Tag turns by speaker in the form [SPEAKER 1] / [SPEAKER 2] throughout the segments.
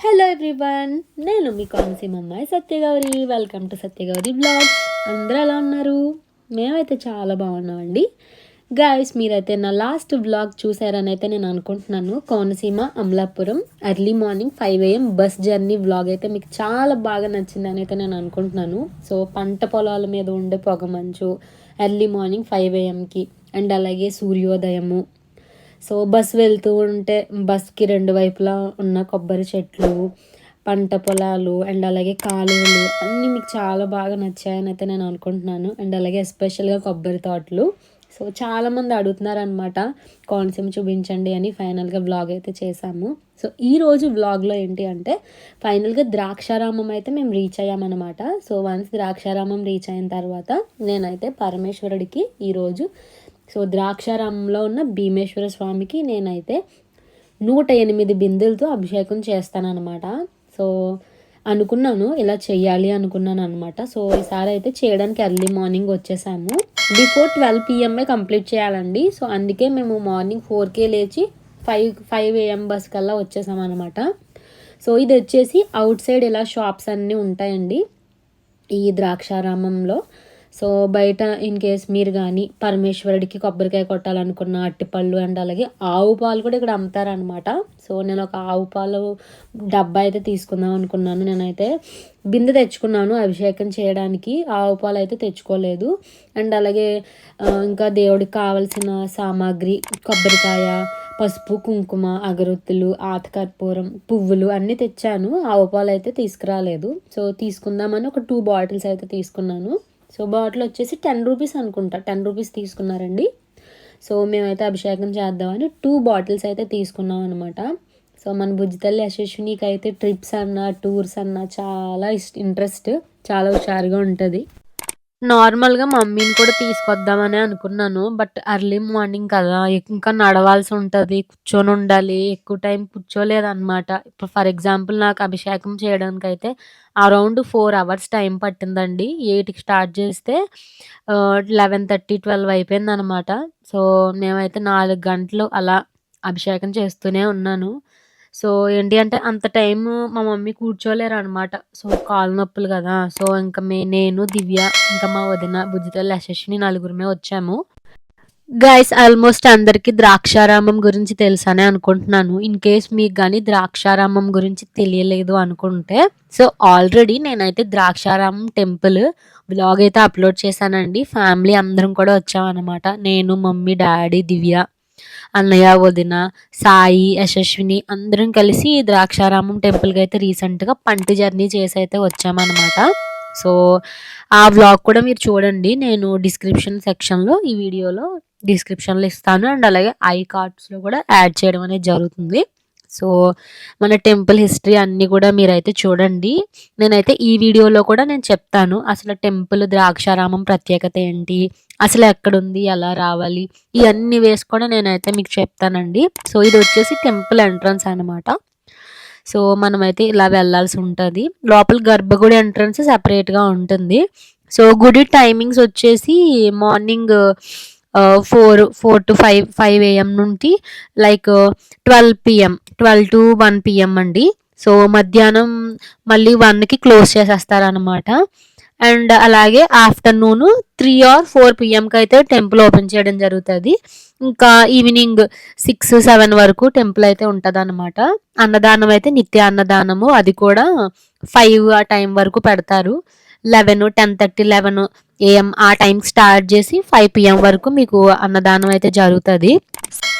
[SPEAKER 1] Hello everyone, నేను మీ కోనసీమ అమ్మాయి Satyagauri. Welcome to Satyagauri blogs. అందరూ ఎలా ఉన్నారు? మేమైతే చాలా బాగున్నామండి. గాయస్, మీరైతే నా లాస్ట్ బ్లాగ్ చూసారని అయితే నేను అనుకుంటున్నాను. Konaseema Amalapuram early morning 5 AM bus journey blog అయితే మీకు చాలా బాగా నచ్చిందని అయితే నేను అనుకుంటున్నాను. సో పంట పొలాల మీద ఉండే పొగమంచు ఎర్లీ మార్నింగ్ 5 AMకి అండ్ అలాగే సూర్యోదయము. సో బస్ వెళ్తూ ఉంటే బస్కి రెండు వైపులా ఉన్న కొబ్బరి చెట్లు, పంట పొలాలు అండ్ అలాగే కాలువలు అన్నీ మీకు చాలా బాగా నచ్చాయని అయితే నేను అనుకుంటున్నాను. అండ్ అలాగే ఎస్పెషల్గా కొబ్బరి తోటలు. సో చాలామంది అడుగుతున్నారనమాట కోనసీమ చూపించండి అని. ఫైనల్గా వ్లాగ్ అయితే చేశాము. సో ఈరోజు వ్లాగ్లో ఏంటి అంటే ఫైనల్గా ద్రాక్షారామం అయితే మేము రీచ్ అయ్యామన్నమాట. సో వన్స్ ద్రాక్షారామం రీచ్ అయిన తర్వాత నేనైతే పరమేశ్వరుడికి ఈరోజు ద్రాక్షారామంలో ఉన్న భీమేశ్వర స్వామికి నేనైతే 108 బిందెలతో అభిషేకం చేస్తానన్నమాట. సో అనుకున్నాను, ఇలా చెయ్యాలి అనుకున్నాను అనమాట. సో ఈసారి అయితే చేయడానికి ఎర్లీ మార్నింగ్ వచ్చేసాము. బిఫోర్ 12 PM కంప్లీట్ చేయాలండి. సో అందుకే మేము మార్నింగ్ 4 లేచి 5 AM బస్ కల్లా వచ్చేసామన్నమాట. సో ఇది వచ్చేసి అవుట్ సైడ్ ఇలా షాప్స్ అన్నీ ఉంటాయండి ఈ ద్రాక్షారామంలో. సో బయట ఇన్ కేస్ మీరు కానీ పరమేశ్వరుడికి కొబ్బరికాయ కొట్టాలనుకున్న అట్టిపళ్ళు అండ్ అలాగే ఆవు పాలు కూడా ఇక్కడ అమ్ముతారనమాట. సో నేను ఒక ఆవు పాలు డబ్బా అయితే తీసుకుందాం అనుకున్నాను. నేనైతే బిందె తెచ్చుకున్నాను అభిషేకం చేయడానికి, ఆవు పాలు అయితే తెచ్చుకోలేదు. అండ్ అలాగే ఇంకా దేవుడికి కావాల్సిన సామాగ్రి కొబ్బరికాయ, పసుపు, కుంకుమ, అగరొత్తులు, ఆతకర్పూరం, పువ్వులు అన్నీ తెచ్చాను. ఆవు పాలు అయితే తీసుకురాలేదు. సో తీసుకుందామని ఒక 2 బాటిల్స్ అయితే తీసుకున్నాను. సో బాటిల్ వచ్చేసి 10 రూపీస్ అనుకుంటా, 10 రూపీస్ తీసుకున్నారండి. సో మేమైతే అభిషేకం చేద్దామని 2 బాటిల్స్ అయితే తీసుకున్నాం అనమాట. సో మన బుజ్జితల్లి యశస్వినికి అయితే ట్రిప్స్ అన్నా టూర్స్ అన్నా చాలా ఇంట్రెస్ట్, చాలా హుషారుగా ఉంటుంది. నార్మల్గా మమ్మీని కూడా తీసుకొద్దామని అనుకున్నాను. బట్ ఎర్లీ మార్నింగ్ కదా, ఇంకా నడవాల్సి ఉంటుంది, కూర్చొని ఉండాలి, ఎక్కువ టైం కూర్చోలేదన్నమాట. ఇప్పుడు ఫర్ ఎగ్జాంపుల్ నాకు అభిషేకం చేయడానికి అయితే అరౌండ్ 4 hours టైం పట్టిందండి. 8కి స్టార్ట్ చేస్తే 11:30, 12 అయిపోయిందనమాట. సో మేమైతే 4 గంటలు అలా అభిషేకం చేస్తూనే ఉన్నాను. సో ఏంటి అంటే అంత టైము మా మమ్మీ కూర్చోలేరనమాట. సో కాళ్ళు నొప్పులు కదా. సో ఇంకా నేను, దివ్య, ఇంకా మా వదిన, బుజ్జితల్లి, యశస్విని నలుగురమే వచ్చాము. గైస్, ఆల్మోస్ట్ అందరికీ ద్రాక్షారామం గురించి తెలుసనే అనుకుంటున్నాను. ఇన్ కేస్ మీకు కానీ ద్రాక్షారామం గురించి తెలియలేదు అనుకుంటే, సో ఆల్రెడీ నేనైతే ద్రాక్షారామం టెంపుల్ వ్లాగ్ అయితే అప్లోడ్ చేశానండి. ఫ్యామిలీ అందరం కూడా వచ్చామన్నమాట. నేను, మమ్మీ, డాడీ, దివ్య, అన్నయ్య, వదిన, సాయి, యశస్విని అందరం కలిసి ద్రాక్షారామం టెంపుల్కి అయితే రీసెంట్గా పంటి జర్నీ చేసి అయితే వచ్చామన్నమాట. సో ఆ వ్లాగ్ కూడా మీరు చూడండి. నేను డిస్క్రిప్షన్ సెక్షన్లో ఈ వీడియోలో డిస్క్రిప్షన్లో ఇస్తాను. అండ్ అలాగే ఐ కార్డ్స్లో కూడా యాడ్ చేయడం అనేది జరుగుతుంది. సో మన టెంపుల్ హిస్టరీ అన్నీ కూడా మీరైతే చూడండి. నేనైతే ఈ వీడియోలో కూడా నేను చెప్తాను అసలు టెంపుల్ ద్రాక్షారామం ప్రత్యేకత ఏంటి, అసలు ఎక్కడుంది, ఎలా రావాలి, ఇవన్నీ వేసి కూడా నేనైతే మీకు చెప్తానండి. సో ఇది వచ్చేసి టెంపుల్ ఎంట్రన్స్ అనమాట. సో మనమైతే ఇలా వెళ్ళాల్సి ఉంటుంది. లోపల గర్భగుడి ఎంట్రన్స్ సెపరేట్గా ఉంటుంది. సో గుడి టైమింగ్స్ వచ్చేసి మార్నింగ్ 4 to 5 AM నుండి లైక్ 12 PM 12 to 1 PM అండి. సో మధ్యాహ్నం మళ్ళీ 1కి క్లోజ్ చేసేస్తారనమాట. అండ్ అలాగే ఆఫ్టర్నూన్ 3 or 4 PMకి అయితే టెంపుల్ ఓపెన్ చేయడం జరుగుతుంది. ఇంకా ఈవినింగ్ 6, 7 వరకు టెంపుల్ అయితే ఉంటుంది అనమాట. అన్నదానం అయితే నిత్య అన్నదానము, అది కూడా 5 ఆ టైం వరకు పెడతారు. 11, 10:30, 11 AM ఆ టైం స్టార్ట్ చేసి 5 PM వరకు మీకు అన్నదానం అయితే జరుగుతుంది.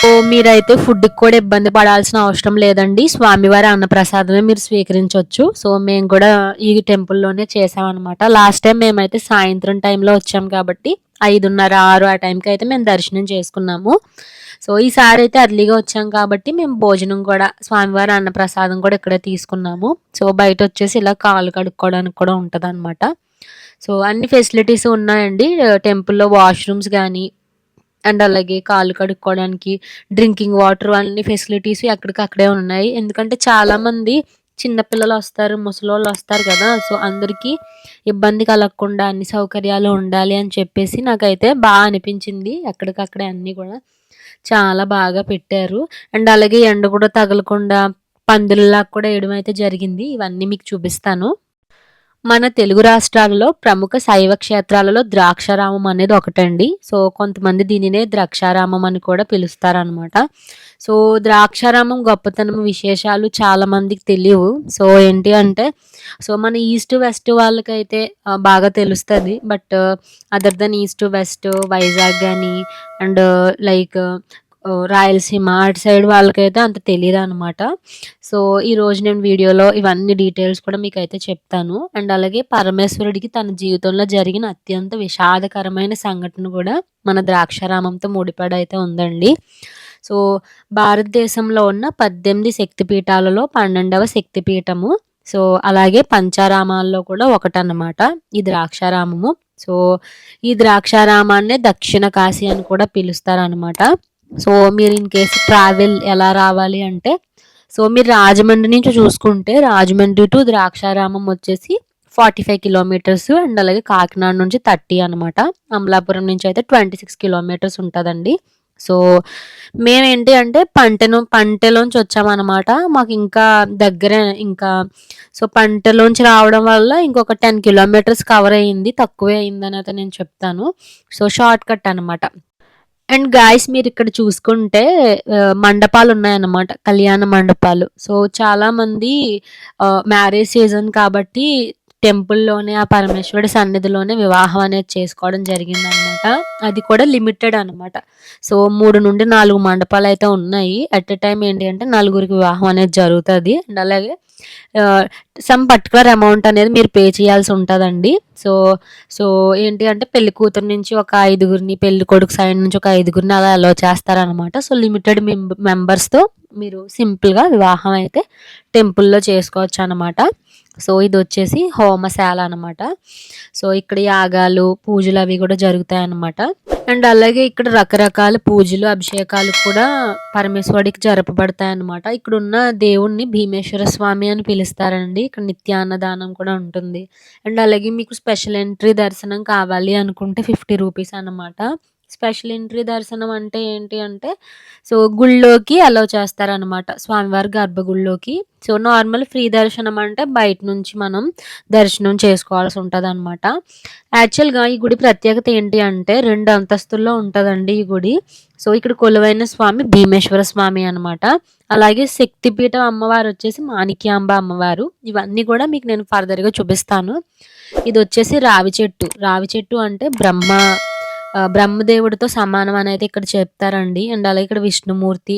[SPEAKER 1] సో మీరైతే ఫుడ్కి కూడా ఇబ్బంది పడాల్సిన అవసరం లేదండి. స్వామివారి అన్నప్రసాదమే మీరు స్వీకరించవచ్చు. సో మేము కూడా ఈ టెంపుల్లోనే చేసామన్నమాట. లాస్ట్ టైం మేమైతే సాయంత్రం టైంలో వచ్చాం కాబట్టి 5:30, 6 ఆ టైంకి అయితే మేము దర్శనం చేసుకున్నాము. సో ఈసారి అయితే అర్లీగా వచ్చాం కాబట్టి మేము భోజనం కూడా స్వామివారి అన్నప్రసాదం కూడా ఇక్కడే తీసుకున్నాము. సో బయట వచ్చేసి ఇలా కాళ్ళు కడుక్కోవడానికి కూడా ఉంటుంది అనమాట. సో అన్ని ఫెసిలిటీస్ ఉన్నాయండి టెంపుల్లో. వాష్రూమ్స్ కానీ అండ్ అలాగే కాళ్ళు కడుక్కోవడానికి డ్రింకింగ్ వాటర్ అన్ని ఫెసిలిటీస్ ఎక్కడికక్కడే ఉన్నాయి. ఎందుకంటే చాలామంది చిన్నపిల్లలు వస్తారు, ముసలోళ్ళు వస్తారు కదా. సో అందరికీ ఇబ్బంది కలగకుండా అన్ని సౌకర్యాలు ఉండాలి అని చెప్పేసి నాకైతే బాగా అనిపించింది. ఎక్కడికక్కడే అన్నీ కూడా చాలా బాగా పెట్టారు. అండ్ అలాగే ఎండ కూడా తగలకుండా పందిరిలా కూడా వేయడం అయితే జరిగింది. ఇవన్నీ మీకు చూపిస్తాను. మన తెలుగు రాష్ట్రాలలో ప్రముఖ శైవ క్షేత్రాలలో ద్రాక్షారామం అనేది ఒకటండి. సో, కొంతమంది దీనినే ద్రాక్షారామం అని కూడా పిలుస్తారనమాట. సో, ద్రాక్షారామం గొప్పతనం, విశేషాలు చాలా మందికి తెలియవు. సో, ఏంటి అంటే మన ఈస్ట్, వెస్ట్ వాళ్ళకైతే బాగా తెలుస్తది. But other than east, west Vizag గాని అండ్ లైక్ రాయలసీమ అటు సైడ్ వాళ్ళకైతే అంత తెలీదనమాట. సో, ఈరోజు నేను వీడియోలో ఇవన్నీ డీటెయిల్స్ కూడా మీకైతే చెప్తాను. అండ్ అలాగే పరమేశ్వరుడికి తన జీవితంలో జరిగిన అత్యంత విషాదకరమైన సంఘటన కూడా మన ద్రాక్షారామంతో ముడిపడి అయితే ఉందండి. సో, భారతదేశంలో ఉన్న 18 శక్తిపీఠాలలో 12వ శక్తిపీఠము. సో, అలాగే పంచారామాల్లో కూడా ఒకటన్నమాట ఈ ద్రాక్షారామము. సో, ఈ ద్రాక్షారామాన్నే దక్షిణ కాశీ అని కూడా పిలుస్తారనమాట. సో, మీరు ఇన్ కేస్ ట్రావెల్ ఎలా రావాలి అంటే, సో, మీరు రాజమండ్రి నుంచి చూసుకుంటే రాజమండ్రి టు ద్రాక్షారామం వచ్చేసి 45 కిలోమీటర్స్ అండ్ అలాగే కాకినాడ నుంచి 30 అనమాట. అమలాపురం నుంచి అయితే 26 కిలోమీటర్స్ ఉంటుందండి. సో, మేమేంటి అంటే పంటలోంచి వచ్చామనమాట. మాకు ఇంకా దగ్గరే ఇంకా. సో, పంటలోంచి రావడం వల్ల ఇంకొక 10 కిలోమీటర్స్ కవర్ అయ్యింది. తక్కువే అయిందని అయితే నేను చెప్తాను. సో, షార్ట్ కట్ అనమాట. అండ్ గాయ్స్ మీరు ఇక్కడ చూసుకుంటే మండపాలు ఉన్నాయన్నమాట. కళ్యాణ మండపాలు. సో, చాలామంది మ్యారేజ్ సీజన్ కాబట్టి టెంపుల్‌లోనే ఆ పరమేశ్వరుడి సన్నిధిలోనే వివాహం అనేది చేసుకోవడం జరిగిందనమాట. అది కూడా లిమిటెడ్ అనమాట. సో, 3-4 మండపాలైతే ఉన్నాయి. ఎట్ ఎ టైమ్ ఏంటి అంటే నలుగురికి వివాహం అనేది జరుగుతది. అండ్ అలాగే సమ్ పర్టిక్యులర్ అమౌంట్ అనేది మీరు పే చేయాల్సి ఉంటదండి. సో, సో ఏంటి అంటే పెళ్లి కూతురు నుంచి ఒక 5గురిని, పెళ్లి కొడుకు సైడ్ నుంచి ఒక 5గురిని అలా అలో చేస్తారనమాట. సో, లిమిటెడ్ మెంబర్స్‌తో మీరు సింపుల్‌గా వివాహం అయితే టెంపుల్‌లో చేసుకోవచ్చనమాట. సో, ఇదొచ్చేసి హోమశాల అనమాట. సో, ఇక్కడ యాగాలు, పూజలు అవి కూడా జరుగుతాయన్నమాట. అండ్ అలాగే ఇక్కడ రకరకాల పూజలు, అభిషేకాలు కూడా పరమేశ్వరుడికి జరపబడతాయన్నమాట. ఇక్కడున్న దేవుడిని భీమేశ్వర స్వామి అని పిలుస్తారండి. ఇక్కడ నిత్యాన్నదానం కూడా ఉంటుంది. అండ్ అలాగే మీకు స్పెషల్ ఎంట్రీ దర్శనం కావాలి అనుకుంటే 50 రూపీస్ అన్నమాట. స్పెషల్ ఎంట్రీ దర్శనం అంటే ఏంటి అంటే, సో, గుళ్ళోకి అలౌ చేస్తారనమాట. స్వామివారి గర్భగుడిలోకి. సో, నార్మల్ ఫ్రీ దర్శనం అంటే బయట నుంచి మనం దర్శనం చేసుకోవాల్సి ఉంటదనమాట. యాక్చువల్‌గా ఈ గుడి ప్రత్యేకత ఏంటి అంటే 2 అంతస్తుల్లో ఉంటదండి ఈ గుడి. సో, ఇక్కడ కొలువైన స్వామి భీమేశ్వర స్వామి అనమాట. అలాగే శక్తిపీఠం అమ్మవారు వచ్చేసి మాణిక్యాంబ అమ్మవారు. ఇవన్నీ కూడా మీకు నేను ఫర్దర్‌గా చూపిస్తాను. ఇదొచ్చేసి రావి చెట్టు. రావి చెట్టు అంటే బ్రహ్మదేవుడితో సమానం అనేది ఇక్కడ చెప్తారండి. అండ్ అలాగే ఇక్కడ విష్ణుమూర్తి,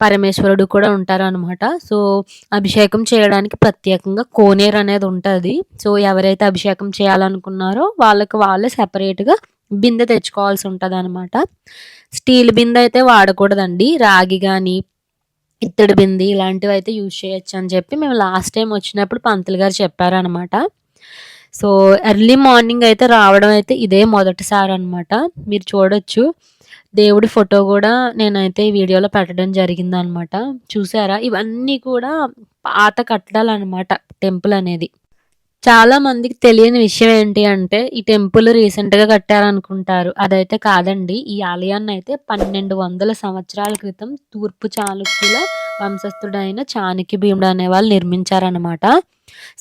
[SPEAKER 1] పరమేశ్వరుడు కూడా ఉంటారనమాట. సో, అభిషేకం చేయడానికి ప్రత్యేకంగా కోనేరు అనేది ఉంటది. సో, ఎవరైతే అభిషేకం చేయాలనుకున్నారో వాళ్ళకి వాళ్ళే సెపరేట్‌గా బిందె తెచ్చుకోవాల్సి ఉంటదనమాట. స్టీల్ బిందె అయితే వాడకూడదండి. రాగి గాని, ఇత్తడి బింది ఇలాంటివైతే యూజ్ చేయొచ్చు అని చెప్పి మేము లాస్ట్ టైమ్ వచ్చినప్పుడు పంతులు గారు చెప్పారనమాట. సో, ఎర్లీ మార్నింగ్ అయితే రావడం అయితే ఇదే మొదటిసారనమాట. మీరు చూడొచ్చు. దేవుడి ఫోటో గూడా నేనైతే ఈ వీడియోలో పెట్టడం జరిగిందనమాట. చూసారా? ఇవన్నీ కూడా పాత కట్టడాలనమాట టెంపుల్ అనేది. చాలా మందికి తెలియని విషయం ఏంటి అంటే, ఈ టెంపుల్ రీసెంట్‌గా కట్టారనుకుంటారు. అదైతే కాదండి. ఈ ఆలయాన్నయితే 1200 సంవత్సరాల క్రితం తూర్పు చాళుక్యుల వంశస్థుడైన చాణక్య భీముడు అనేవాళ్ళు నిర్మించారనమాట.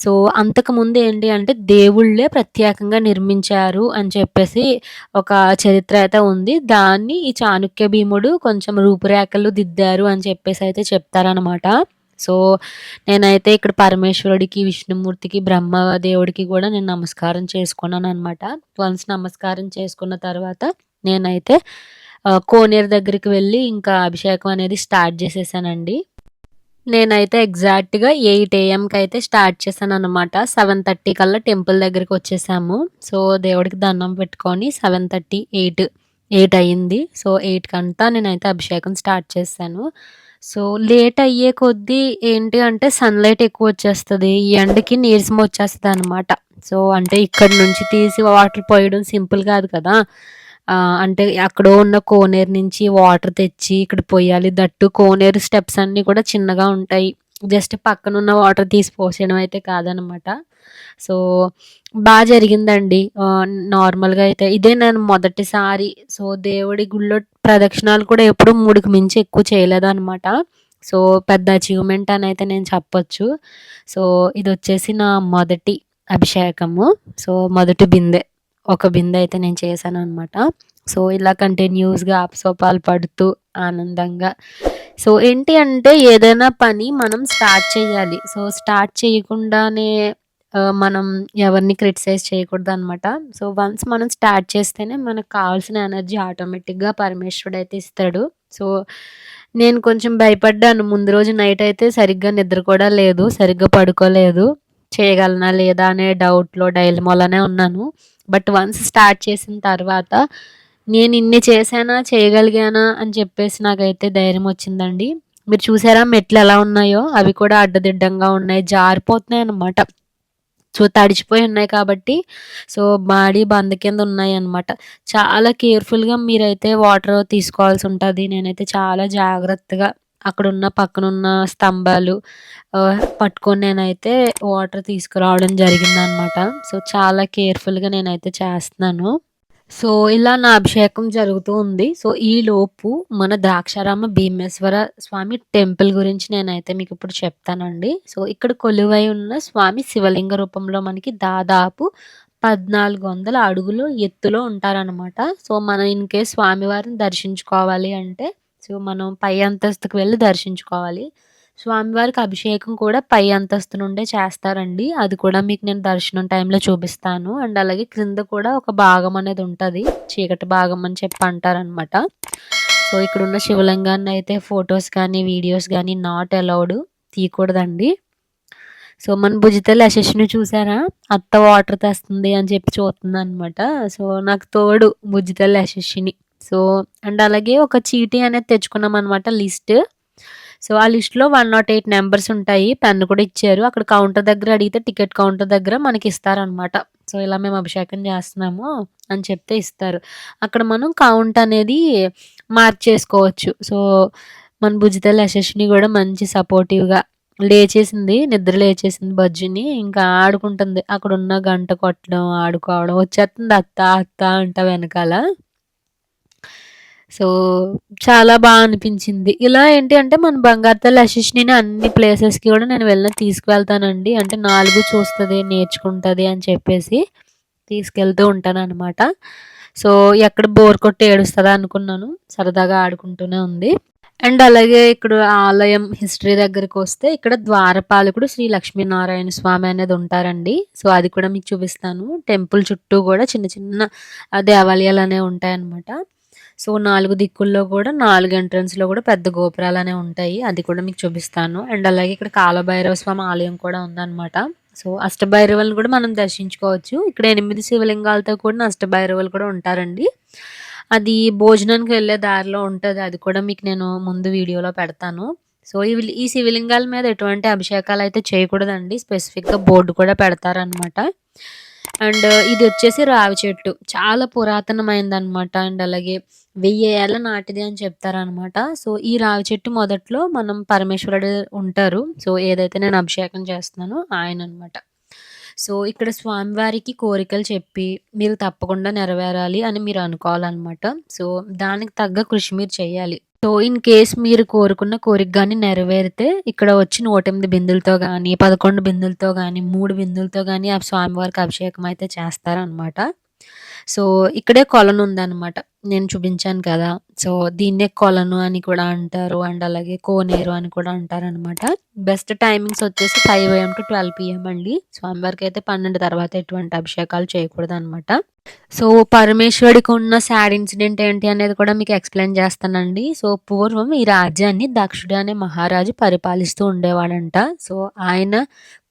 [SPEAKER 1] సో, అంతకుముందు ఏంటి అంటే దేవుళ్ళే ప్రత్యేకంగా నిర్మించారు అని చెప్పేసి ఒక చరిత్ర అయితే ఉంది. దాన్ని ఈ చాణక్య భీముడు కొంచెం రూపురేఖలు దిద్దారు అని చెప్పేసి అయితే చెప్తారనమాట. సో, నేనైతే ఇక్కడ పరమేశ్వరుడికి, విష్ణుమూర్తికి, బ్రహ్మదేవుడికి కూడా నేను నమస్కారం చేసుకున్నాననమాట. వన్స్ నమస్కారం చేసుకున్న తర్వాత నేనైతే కోనేరు దగ్గరికి వెళ్ళి ఇంకా అభిషేకం అనేది స్టార్ట్ చేసేసానండి. నేనైతే ఎగ్జాక్ట్‌గా 8 ఏఎంకి అయితే స్టార్ట్ చేశాననమాట. 7:30 కల్లా టెంపుల్ దగ్గరికి వచ్చేసాము. సో, దేవుడికి దండం పెట్టుకొని 7:30, 8 అయింది. సో, 8కంతా నేనైతే అభిషేకం స్టార్ట్ చేశాను. సో, లేట్ అయ్యే కొద్దీ ఏంటి అంటే సన్‌లైట్ ఎక్కువొచ్చేస్తది. ఈ ఎండకి నీరసం వచ్చేస్తదనమాట. సో, అంటే ఇక్కడి నుంచి తీసి వాటర్ పోయడం సింపుల్ కాదు కదా! అంటే ఎక్కడో ఉన్న కోనేరు నుంచి వాటర్ తెచ్చి ఇక్కడ పొయ్యాలి. దట్టు కోనేరు స్టెప్స్ అన్నీ కూడా చిన్నగా ఉంటాయి. జస్ట్ పక్కనున్న వాటర్ తీసి పోసేయడం అయితే కాదనమాట. సో, జరిగిందండి. నార్మల్‌గా అయితే ఇదే నేను మొదటిసారి. సో, దేవుడి గుడిలో ప్రదక్షిణాలు కూడా ఎప్పుడు 3కి మించి ఎక్కువ చేయలేదనమాట. సో పెద్ద అచీవ్మెంట్ అని అయితే నేను చెప్పొచ్చు. సో ఇది వచ్చేసి నా మొదటి అభిషేకము. సో మొదటి బిందె, ఒక బిందె అయితే నేను చేశాను అనమాట. సో ఇలా కంటిన్యూస్గా అపసోపాలు పడుతూ ఆనందంగా. సో ఏంటి అంటే ఏదైనా పని మనం స్టార్ట్ చేయాలి. సో స్టార్ట్ చేయకుండానే మనం ఎవరిని క్రిటిసైజ్ చేయకూడదనమాట. సో వన్స్ మనం స్టార్ట్ చేస్తేనే మనకు కావాల్సిన ఎనర్జీ ఆటోమేటిక్‌గా పరమేశ్వరుడైతే ఇస్తాడు. సో నేను కొంచెం భయపడ్డాను. ముందు రోజు నైట్ అయితే సరిగ్గా నిద్ర కూడా లేదు. సరిగ్గా పడుకోలేదు. చేయగలనా లేదా అనే డౌట్‌లో, డైలమాలోనే ఉన్నాను. బట్ వన్స్ స్టార్ట్ చేసిన తర్వాత నేను ఇన్ని చేశానా, చేయగలిగానా అని చెప్పేసి నాకైతే ధైర్యం వచ్చిందండి. మీరు చూసారా మెట్లు ఎలా ఉన్నాయో? అవి కూడా అడ్డదిడ్డంగా ఉన్నాయి. జారిపోతున్నాయన్నమాట. సో తడిచిపోయి ఉన్నాయి కాబట్టి సో బాడీ బంద కింద ఉన్నాయన్నమాట. చాలా కేర్‌ఫుల్‌గా మీరైతే వాటర్ తీసుకోవాల్సి ఉంటది. నేనైతే చాలా జాగ్రత్తగా అక్కడున్న పక్కనున్న స్తంభాలు పట్టుకొని నేనైతే వాటర్ తీసుకురావడం జరిగిందనమాట. సో చాలా కేర్‌ఫుల్‌గా నేనైతే చేస్తున్నాను. సో ఇలా నా అభిషేకం జరుగుతూ ఉంది. సో ఈలోపు మన ద్రాక్షారామ భీమేశ్వర స్వామి టెంపుల్ గురించి నేనైతే మీకు ఇప్పుడు చెప్తానండి. సో ఇక్కడ కొలువై ఉన్న స్వామి శివలింగ రూపంలో మనకి దాదాపు 1400 అడుగులు ఎత్తులో ఉంటారనమాట. సో మనం ఇన్ కేస్ స్వామివారిని దర్శించుకోవాలి అంటే సో మనం పై అంతస్తుకు వెళ్ళి దర్శించుకోవాలి. స్వామివారికి అభిషేకం కూడా పై అంతస్తు నుండే చేస్తారండి. అది కూడా మీకు నేను దర్శనం టైంలో చూపిస్తాను. అండ్ అలాగే క్రింద కూడా ఒక భాగం అనేది ఉంటది. చీకటి భాగం అని చెప్పి అంటారనమాట. సో ఇక్కడున్న శివలింగాన్ని అయితే ఫోటోస్ కానీ, వీడియోస్ గానీ నాట్ అలౌడ్, తీయకూడదండి. సో మన భుజితల్లి యశస్విని చూసారా? అత్త వాటర్ తెస్తుంది అని చెప్పి చూస్తుందనమాట. సో నాకు తోడు భుజితల్లి యశస్విని. సో అండ్ అలాగే ఒక చీటీ అనేది తెచ్చుకున్నామనమాట లిస్ట్. సో ఆ లిస్ట్‌లో 108 నంబర్స్ ఉంటాయి. పెన్ కూడా ఇచ్చారు. అక్కడ కౌంటర్ దగ్గర అడిగితే టికెట్ కౌంటర్ దగ్గర మనకి ఇస్తారనమాట. సో ఇలా మేము అభిషేకం చేస్తున్నాము అని చెప్తే ఇస్తారు. అక్కడ మనం కౌంట్ అనేది మార్చేసుకోవచ్చు. సో మన భుజితల్లి యశస్విని కూడా మంచి సపోర్టివ్‌గా లేచేసింది. నిద్ర లేచేసింది బజ్జుని. ఇంకా ఆడుకుంటుంది. అక్కడున్న గంట కొట్టడం, ఆడుకోవడం. వచ్చేస్తుంది అత్త, అత్త అంట వెనకాల. సో చాలా అనిపించింది. ఇలా ఏంటి అంటే మన బంగారు తల్లి యశస్వినిని అన్ని ప్లేసెస్‌కి కూడా నేను తీసుకువెళ్తానండి. అంటే 4 చూస్తది, నేర్చుకుంటది అని చెప్పేసి తీసుకెళ్తూ ఉంటాననమాట. సో ఎక్కడ బోర్ కొట్టి ఏడుస్తదా అనుకున్నాను. సరదాగా ఆడుకుంటూనే ఉంది. అండ్ అలాగే ఇక్కడ ఆలయం హిస్టరీ దగ్గరకొస్తే ఇక్కడ ద్వారపాలకుడు శ్రీ లక్ష్మీనారాయణ స్వామి అనేది ఉంటారండి. సో అది కూడా మీకు చూపిస్తాను. టెంపుల్ చుట్టూ కూడా చిన్న చిన్న దేవాలయాలనేవి ఉంటాయన్నమాట. సో 4 దిక్కుల్లో కూడా 4 ఎంట్రన్స్‌లో కూడా పెద్ద గోపురాలనేవి ఉంటాయి. అది కూడా మీకు చూపిస్తాను. అండ్ అలాగే ఇక్కడ కాలభైరవ స్వామి ఆలయం కూడా ఉందన్నమాట. సో అష్టభైరవులను కూడా మనం దర్శించుకోవచ్చు. ఇక్కడ 8 శివలింగాలతో కూడిన అష్టభైరవులు కూడా ఉంటారండి. అది భోజనానికి వెళ్ళే దారిలో ఉంటది. అది కూడా మీకు నేను ముందు వీడియోలో పెడతాను. సో ఈ శివలింగాల మీద ఎటువంటి అభిషేకాలైతే చేయకూడదండి. స్పెసిఫిక్‌గా బోర్డు కూడా పెడతారనమాట. అండ్ ఇది వచ్చేసి రావి చెట్టు. చాలా పురాతనమైందనమాట. అండ్ అలాగే 1000 ఏళ్ల నాటిది అని చెప్తారనమాట. సో ఈ రావి చెట్టు మొదట్లో మనం పరమేశ్వరుడు ఉంటారు. సో ఏదైతే నేను అభిషేకం చేస్తున్నానో ఆయననమాట. సో ఇక్కడ స్వామివారికి కోరికలు చెప్పి మీరు తప్పకుండా నెరవేరాలి అని మీరు అనుకోవాలనమాట. సో దానికి తగ్గ కృషి మీరు చేయాలి. సో ఇన్ కేస్ మీరు కోరుకున్న కోరిక గాని నెరవేరితే ఇక్కడ వచ్చి 108 బిందెలతో గాని, 11 బిందెలతో గాని, 3 బిందెలతో గాని ఆ స్వామివారికి అభిషేకం అయితే చేస్తారనమాట. సో ఇక్కడే కొలను ఉందనమాట. నేను చూపించాను కదా! సో దీన్నే కొలను అని కూడా అంటారు. అండ్ అలాగే కోనేరు అని కూడా అంటారనమాట. బెస్ట్ టైమింగ్స్ వచ్చేసి 5 AM to 12 PM అండి. స్వామివారికి అయితే 12 తర్వాత ఎటువంటి అభిషేకాలు చేయకూడదనమాట. సో పరమేశ్వరుడికి ఉన్న సాడ్ ఇన్సిడెంట్ ఏంటి అనేది కూడా మీకు ఎక్స్‌ప్లెయిన్ చేస్తానండి. సో పూర్వం ఈ రాజ్యాన్ని దక్షుడు అనే మహారాజు పరిపాలిస్తూ ఉండేవాడంట. సో ఆయన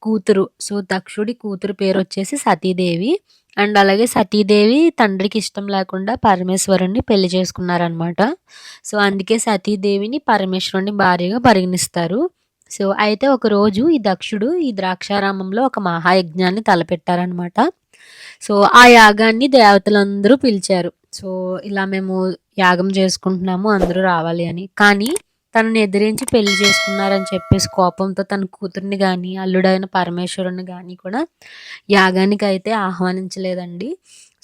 [SPEAKER 1] కూతురు, సో దక్షుడి కూతురు పేరొచ్చేసి సతీదేవి. అండ్ అలాగే సతీదేవి తండ్రికి ఇష్టం లేకుండా పరమేశ్వరుడిని పెళ్లి చేసుకున్నారనమాట. సో అందుకే సతీదేవిని పరమేశ్వరుని భార్యగా పరిగణిస్తారు. సో అయితే ఒకరోజు ఈ దక్షుడు ఈ ద్రాక్షారామంలో ఒక మహాయజ్ఞాన్ని తలపెట్టారనమాట. సో ఆ యాగాన్ని దేవతలందరూ పిలిచారు. సో ఇలా మేము యాగం చేసుకుంటున్నాము అందరూ రావాలి అని. కానీ తనని ఎదిరించి పెళ్లి చేసుకున్నారని చెప్పేసి కోపంతో తన కూతుర్ని గాని, అల్లుడైన పరమేశ్వరుడిని గాని కూడా యాగానికైతే ఆహ్వానించలేదండి.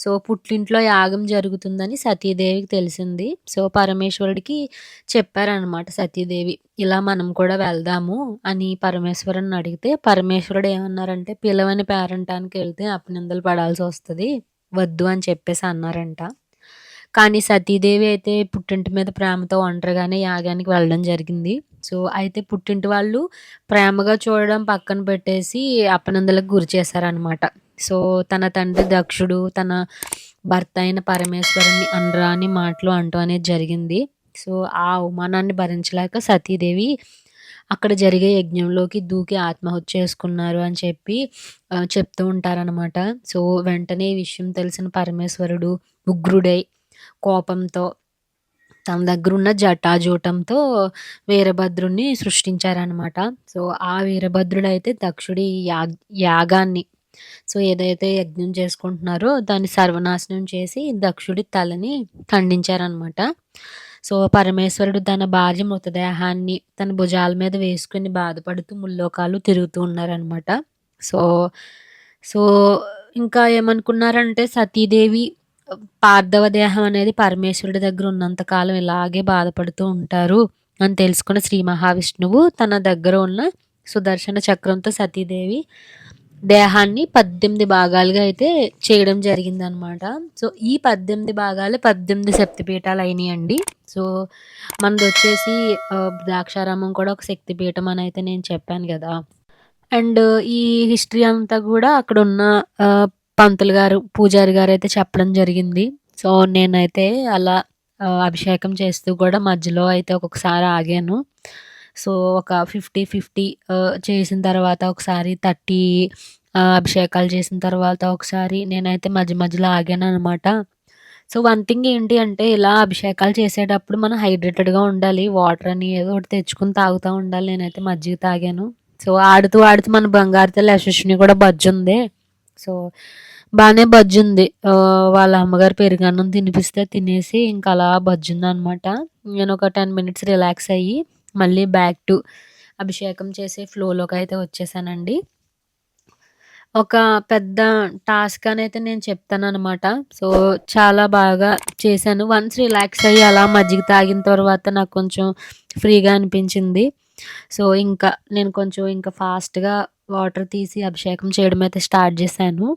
[SPEAKER 1] సో, పుట్టింట్లో యాగం జరుగుతుందని సతీదేవికి తెలిసింది. సో, పరమేశ్వరుడికి చెప్పారనమాట సతీదేవి. ఇలా మనం కూడా వెళ్దాము అని పరమేశ్వరుడిని అడిగితే, పరమేశ్వరుడు ఏమన్నారంటే, పిలవని పేరంటానికెళ్తే అపనిందలు పడాల్సొస్తది. వద్దు అని చెప్పేసి అన్నారంట. కానీ సతీదేవి అయితే పుట్టింటి మీద ప్రేమతో ఒంటరిగానే యాగానికి వెళ్ళడం జరిగింది. సో, అయితే పుట్టింటి వాళ్ళు ప్రేమగా చూడడం పక్కన పెట్టేసి అపనిందలకు గురి చేశారనమాట. సో, తన తండ్రి దక్షుడు తన భర్త అయిన పరమేశ్వరుడిని అనరాని మాటలు అనటం అనేది జరిగింది. సో, ఆ అవమానాన్ని భరించలేక సతీదేవి అక్కడ జరిగే యజ్ఞంలోకి దూకి ఆత్మహత్య చేసుకున్నారు అని చెప్పి చెప్తూ ఉంటారనమాట. సో, వెంటనే ఈ విషయం తెలిసిన పరమేశ్వరుడు ఉగ్రుడై కోపంతో తన దగ్గరున్న జటాజూటంతో వీరభద్రుడిని సృష్టించారనమాట. సో, ఆ వీరభద్రుడైతే దక్షుడి యాగాన్ని సో, ఏదైతే యజ్ఞం చేసుకుంటున్నారో దాన్ని సర్వనాశనం చేసి దక్షుడి తలని ఖండించారనమాట. సో, పరమేశ్వరుడు తన భార్య మృతదేహాన్ని తన భుజాల మీద వేసుకొని బాధపడుతూ ముల్లోకాలు తిరుగుతూ ఉన్నారనమాట. సో, సో, ఇంకా ఏమనుకున్నారంటే సతీదేవి పార్థవ దేహం అనేది పరమేశ్వరుడి దగ్గర ఉన్నంత కాలం ఇలాగే బాధపడుతూ ఉంటారు అని తెలుసుకున్న శ్రీ మహావిష్ణువు తన దగ్గర ఉన్న సుదర్శన చక్రంతో సతీదేవి దేహాన్ని 18 భాగాలుగా అయితే చేయడం జరిగిందనమాట. సో, ఈ 18 భాగాలు 18 శక్తిపీఠాలు అయినాయండి. సో, మనదొచ్చేసి ద్రాక్షారామం కూడా ఒక శక్తిపీఠం అని అయితే నేను చెప్పాను గదా! అండ్ ఈ హిస్టరీ అంతా గూడా అక్కడున్న పంతులు గారు, పూజారి గారైతే చెప్పడం జరిగింది. సో, నేనైతే అలా అభిషేకం చేస్తూ కూడా మధ్యలో అయితే ఒక్కొక్కసారి ఆగాను. సో, ఒక 50, 50 చేసిన తర్వాత ఒకసారి 30 అభిషేకాలు చేసిన తర్వాత ఒకసారి నేనైతే మధ్య మధ్యలో ఆగాననమాట. సో, వన్ థింగ్ ఏంటి అంటే ఇలా అభిషేకాలు చేసేటప్పుడు మనం హైడ్రేటెడ్‌గా ఉండాలి. వాటర్ అని ఏదో ఒకటి తెచ్చుకొని తాగుతా ఉండాలి. నేనైతే మజ్జిగ తాగాను. సో, ఆడుతూ ఆడుతూ మన బంగారు తల్లి యశస్విని కూడా బజ్జుంది. సో, బానే బజ్జుంది. వాళ్ళ అమ్మగారు పెరుగన్నం తినిపిస్తే తినేసి ఇంక అలా బజ్జుందనమాట. నేనొక 10 మినిట్స్ రిలాక్స్ అయ్యి మళ్ళీ బ్యాక్ టు అభిషేకం చేసే ఫ్లోలోకైతే వచ్చేసానండి. ఒక పెద్ద టాస్క్ అనైతే నేను చెప్తాననమాట. సో, చాలా బాగా చేశాను. వన్స్ రిలాక్స్ అయ్యి అలా మజ్జిగ తాగిన తర్వాత నాకు కొంచెం ఫ్రీగా అనిపించింది. సో, ఇంకా నేను కొంచెం ఇంకా ఫాస్ట్‌గా వాటర్ తీసి అభిషేకం చేయడం అయితే స్టార్ట్ చేశాను.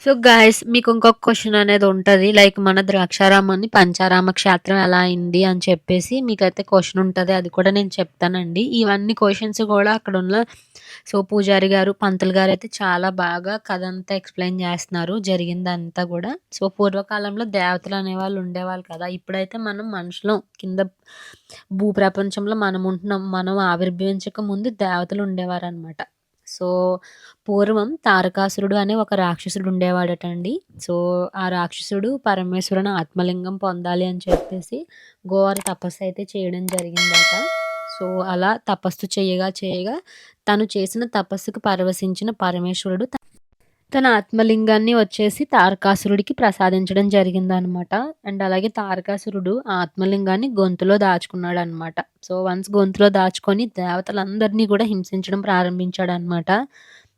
[SPEAKER 1] సో, గైస్ మీకు ఇంకొక క్వెషన్ అనేది ఉంటది. లైక్ మన ద్రాక్షారామాన్ని పంచారామ క్షేత్రం ఎలా అయింది అని చెప్పేసి మీకైతే క్వెషన్ ఉంటది. అది కూడా నేను చెప్తానండి. ఇవన్నీ క్వెషన్స్ కూడా అక్కడున్న సో, పూజారి గారు, పంతులు గారైతే చాలా బాగా కథంతా ఎక్స్‌ప్లెయిన్ చేస్తున్నారు. జరిగిందంతా గూడా. సో, పూర్వకాలంలో దేవతలు అనేవాళ్ళు ఉండేవాళ్ళు కదా! ఇప్పుడైతే మనం మనుషులం కింద భూప్రపంచంలో మనం ఉంటున్నాం. మనం ఆవిర్భవించక ముందు దేవతలు ఉండేవారనమాట. సో, పూర్వం తారకాసురుడు అనే ఒక రాక్షసుడు ఉండేవాడటండి. సో, ఆ రాక్షసుడు పరమేశ్వరుని ఆత్మలింగం పొందాలి అని చెప్పేసి ఘోర తపస్సు అయితే చేయడం జరిగిందట. సో, అలా తపస్సు చేయగా తను చేసిన తపస్సుకు పరవశించిన పరమేశ్వరుడు తన ఆత్మలింగాన్ని వచ్చేసి తారకాసురుడికి ప్రసాదించడం జరిగిందనమాట. అండ్ అలాగే తారకాసురుడు ఆ ఆత్మలింగాన్ని గొంతులో దాచుకున్నాడనమాట. సో, వన్స్ గొంతులో దాచుకొని దేవతలందరినీ కూడా హింసించడం ప్రారంభించాడనమాట.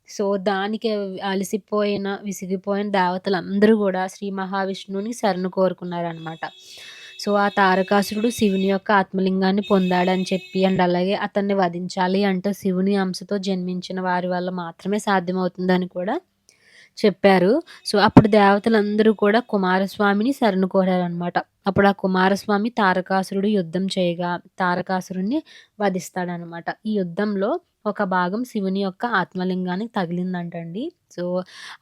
[SPEAKER 1] సో, దానికి అలసిపోయిన, విసిగిపోయిన దేవతలందరూ గూడా శ్రీ మహావిష్ణువుని శరణు కోరుకున్నారనమాట. సో, ఆ తారకాసురుడు శివుని యొక్క ఆత్మలింగాన్ని పొందాడని చెప్పి అండ్ అలాగే అతన్ని వధించాలి అంటే శివుని అంశతో జన్మించిన వారి వల్ల మాత్రమే సాధ్యమవుతుందని కూడా చెప్పారు. సో, అప్పుడు దేవతలందరూ కూడా కుమారస్వామిని శరణు కోరారనమాట. అప్పుడు ఆ కుమారస్వామి తారకాసురుడు యుద్ధం చేయగా తారకాసురుడిని వధిస్తాడనమాట. ఈ యుద్ధంలో ఒక భాగం శివుని యొక్క ఆత్మలింగానికి తగిలిందంటండి. సో,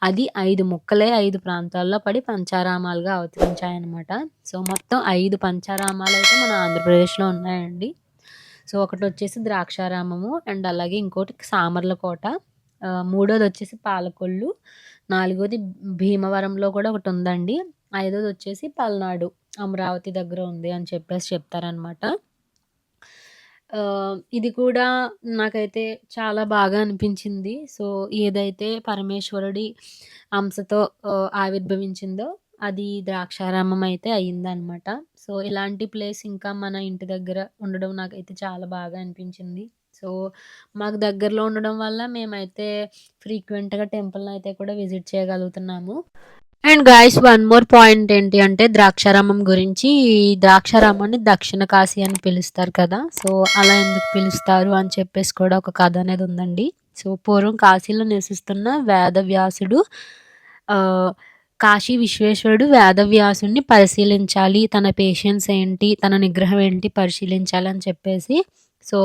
[SPEAKER 1] అది 5 ముక్కలై 5 ప్రాంతాల్లో పడి పంచారామాలుగా అవతరించాయనమాట. సో, మొత్తం 5 పంచారామాలైతే మన ఆంధ్రప్రదేశ్‌లో ఉన్నాయండి. సో, ఒకటొచ్చేసి ద్రాక్షారామము అండ్ అలాగే ఇంకోటి సామర్లకోట. మూడోదొచ్చేసి పాలకొల్లు. నాలుగోది భీమవరంలో కూడా ఒకటుందండి. ఐదోదొచ్చేసి పల్నాడు, అమరావతి దగ్గర ఉంది అని చెప్పేసి చెప్తారనమాట. ఇది కూడా నాకైతే చాలా బాగా అనిపించింది. సో, ఏదైతే పరమేశ్వరుడి అంశతో ఆవిర్భవించిందో అది ద్రాక్షారామం అయితే అయిందనమాట. సో, ఇలాంటి ప్లేస్ ఇంకా మన ఇంటి దగ్గర ఉండడం నాకైతే చాలా బాగా అనిపించింది. సో, మాకు దగ్గరలో ఉండడం వల్ల మేమైతే ఫ్రీక్వెంట్‌గా టెంపుల్‌నయితే కూడా విజిట్ చేయగలుగుతున్నాము. And guys one more point ఏంటి అంటే ద్రాక్షారామం గురించి. ఈ ద్రాక్షారామాన్ని దక్షిణ కాశీ అని పిలుస్తారు కదా! సో, అలా ఎందుకు పిలుస్తారు అని చెప్పేసి కూడా ఒక కథ అనేది ఉందండి. సో, పూర్వం కాశీలో నివసిస్తున్న వేదవ్యాసుడు ఆహ్, కాశీ విశ్వేశ్వరుడు వేదవ్యాసుడిని పరిశీలించాలి. తన పేషెన్స్ ఏంటి, తన నిగ్రహం ఏంటి పరిశీలించాలి అని చెప్పేసి సో,